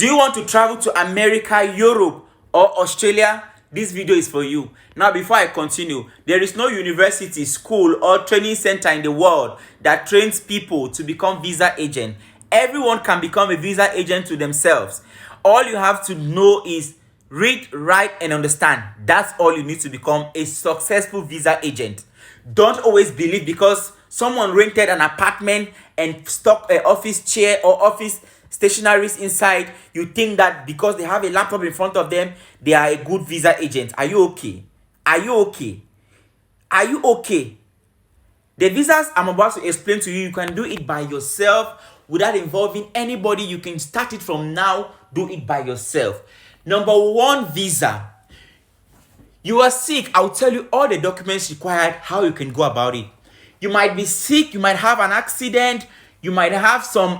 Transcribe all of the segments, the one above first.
Do you want to travel to America, Europe, or Australia? This video is for you. Now, before I continue, there is no university, school, or training center in the world that trains people to become visa agent. Everyone can become a visa agent to themselves. All you have to know is read, write, and understand. That's all you need to become a successful visa agent. Don't always believe because someone rented an apartment and stuck an office chair or office stationaries inside, you think that because they have a laptop in front of them, they are a good visa agent. Are you okay? Are you okay? Are you okay? The visas I'm about to explain to you, you can do it by yourself without involving anybody. You can start it from now, do it by yourself. Number one, visa. You are sick, I'll tell you all the documents required, how you can go about it. You might be sick, you might have an accident, you might have some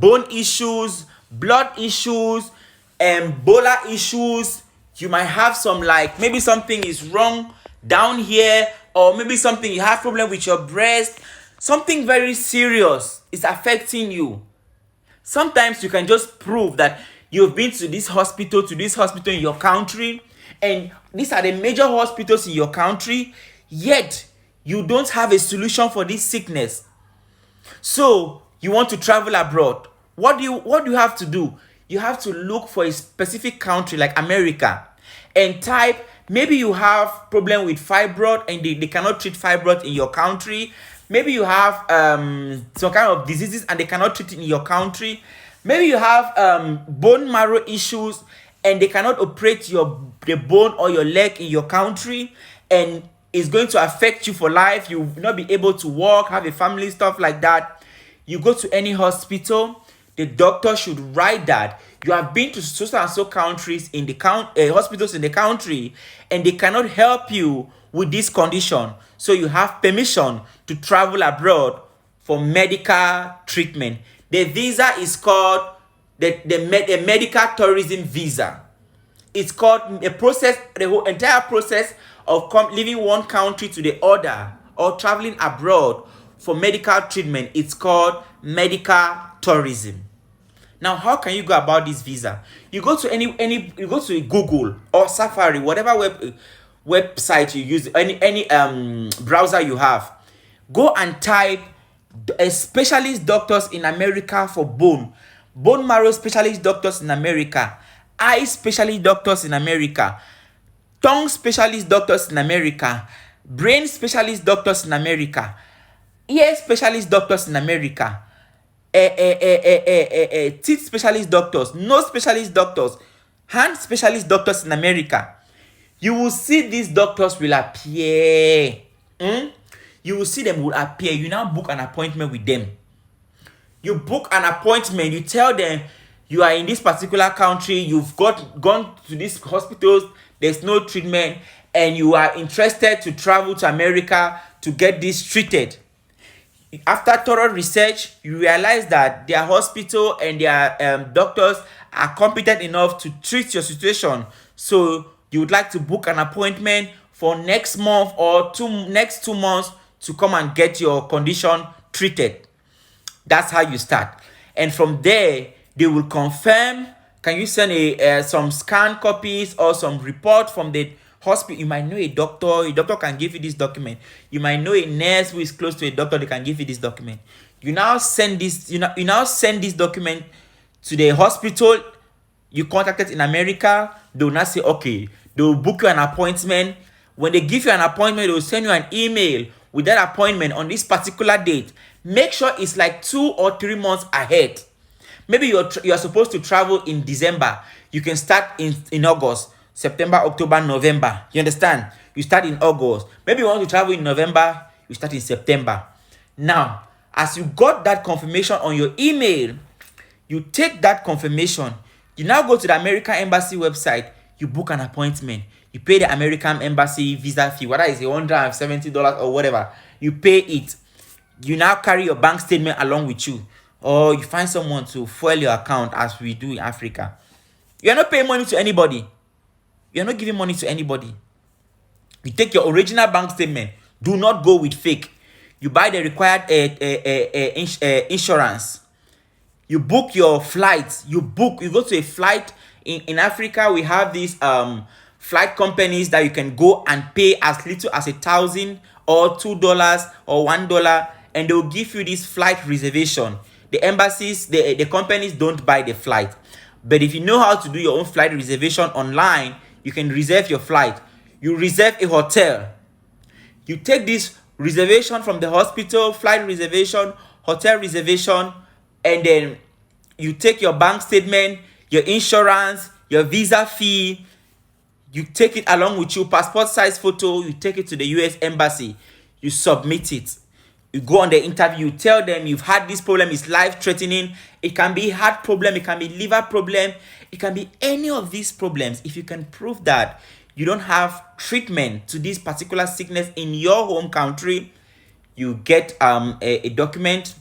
bone issues, blood issues, Ebola issues. You might have some, like, maybe something is wrong down here, or maybe something, you have problem with your breast. Something very serious is affecting you. Sometimes you can just prove that you've been to this hospital in your country, and these are the major hospitals in your country, yet you don't have a solution for this sickness. So you want to travel abroad. What do you have to do? You have to look for a specific country like America and type, maybe you have problem with fibroid and they cannot treat fibroid in your country. Maybe you have some kind of diseases and they cannot treat it in your country. Maybe you have bone marrow issues and they cannot operate the bone or your leg in your country, and it's going to affect you for life. You will not be able to walk, have a family, stuff like that. You go to any hospital, the doctor should write that you have been to so and so countries in the hospitals in the country, and they cannot help you with this condition. So you have permission to travel abroad for medical treatment. The visa is called the medical tourism visa. It's called a process, the whole entire process of leaving one country to the other or traveling abroad for medical treatment. It's called medical tourism. Now, how can you go about this visa? You go to you go to Google or Safari, whatever website you use, any browser you have. Go and type specialist doctors in America for bone marrow specialist doctors in America, eye specialist doctors in America, tongue specialist doctors in America, brain specialist doctors in America, ear specialist doctors in America, teeth specialist doctors, nose specialist doctors, hand specialist doctors in America. You will see these doctors will appear. You will see them will appear. You now book an appointment with them. You book an appointment. You tell them you are in this particular country. You've gone to these hospitals. There's no treatment, and you are interested to travel to America to get this treated. After thorough research, you realize that their hospital and their doctors are competent enough to treat your situation. So you would like to book an appointment for next month or next 2 months to come and get your condition treated. That's how you start. And from there, they will confirm. Can you send some scan copies or some report from the hospital? You might know a doctor can give you this document. You might know a nurse who is close to a doctor, they can give you this document. You now send this document to the hospital you contacted in America. They will not say, okay, they will book you an appointment. When they give you an appointment, they will send you an email with that appointment on this particular date. Make sure it's like 2 or 3 months ahead. Maybe you are supposed to travel in December. You can start in August, September, October, November. You understand? You start in August. Maybe you want to travel in November, you start in September. Now, as you got that confirmation on your email, you take that confirmation. You now go to the American Embassy website. You book an appointment. You pay the American Embassy visa fee, whether it's $170 or whatever. You pay it. You now carry your bank statement along with you. Or you find someone to fuel your account as we do in Africa. You're not paying money to anybody. You're not giving money to anybody. You take your original bank statement. Do not go with fake. You buy the required insurance. You book your flights. You go to a flight. In Africa, we have these flight companies that you can go and pay as little as $1,000 or $2 or $1, and they will give you this flight reservation. The embassies, the companies don't buy the flight. But if you know how to do your own flight reservation online, you can reserve your flight. You reserve a hotel. You take this reservation from the hospital, flight reservation, hotel reservation, and then you take your bank statement, your insurance, your visa fee, you take it along with your passport size photo, you take it to the US embassy, you submit it. You go on the interview, you tell them you've had this problem, it's life-threatening. It can be heart problem, it can be liver problem, it can be any of these problems. If you can prove that you don't have treatment to this particular sickness in your home country, you get a document.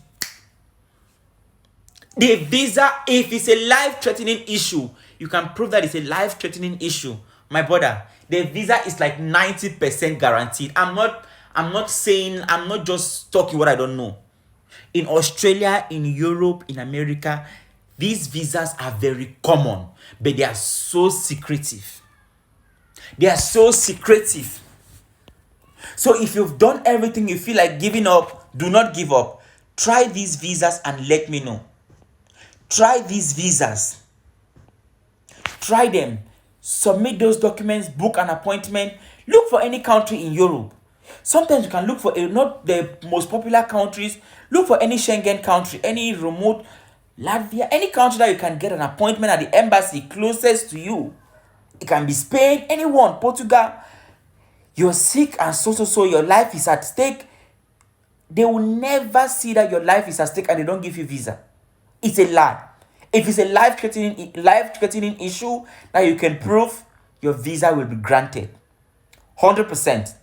The visa, if it's a life-threatening issue, you can prove that it's a life-threatening issue. My brother, the visa is like 90% guaranteed. I'm not saying, I'm not just talking what I don't know. In Australia, in Europe, in America, these visas are very common, but they are so secretive. They are so secretive. So if you've done everything, you feel like giving up, do not give up. Try these visas and let me know. Try these visas. Try them. Submit those documents, book an appointment. Look for any country in Europe. Sometimes you can look for not the most popular countries. Look for any Schengen country, any remote Latvia, any country that you can get an appointment at the embassy closest to you. It can be Spain, anyone, Portugal. You're sick and so, your life is at stake. They will never see that your life is at stake and they don't give you visa. It's a lie. If it's a life-threatening issue that you can prove, your visa will be granted. 100%.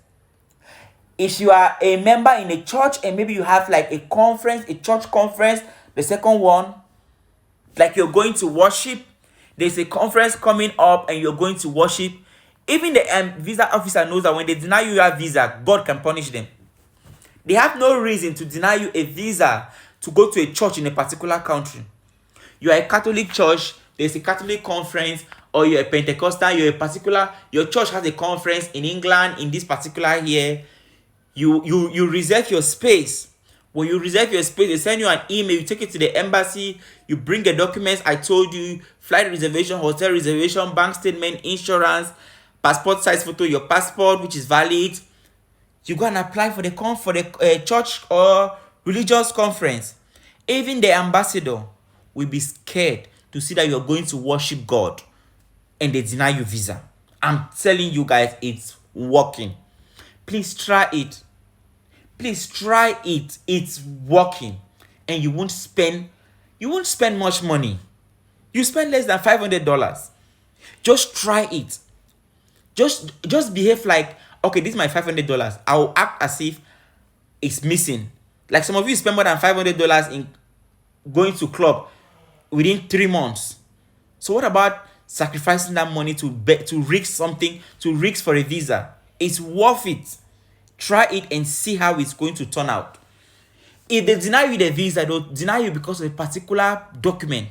If you are a member in a church and maybe you have like a conference, a church conference, the second one, like you're going to worship, there's a conference coming up and you're going to worship, even the visa officer knows that when they deny you your visa, God can punish them. They have no reason to deny you a visa to go to a church in a particular country. You are a Catholic church, there's a Catholic conference, or you're a Pentecostal, your church has a conference in England in this particular year. You reserve your space. When you reserve your space, they send you an email, you take it to the embassy, you bring the documents I told you, flight reservation, hotel reservation, bank statement, insurance, passport size photo, your passport, which is valid. You go and apply for the church or religious conference. Even the ambassador will be scared to see that you're going to worship God and they deny you visa. I'm telling you guys, it's working. Please try it. Please try it. It's working. And you won't spend much money. You spend less than $500. Just try it. Just behave like, okay, this is my $500. I'll act as if it's missing. Like some of you spend more than $500 in going to club within 3 months. So what about sacrificing that money to risk for a visa? It's worth it. Try it and see how it's going to turn out. If they deny you the visa, they'll deny you because of a particular document.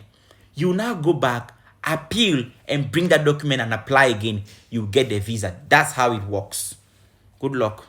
You now go back, appeal, and bring that document and apply again. You get the visa. That's how it works. Good luck.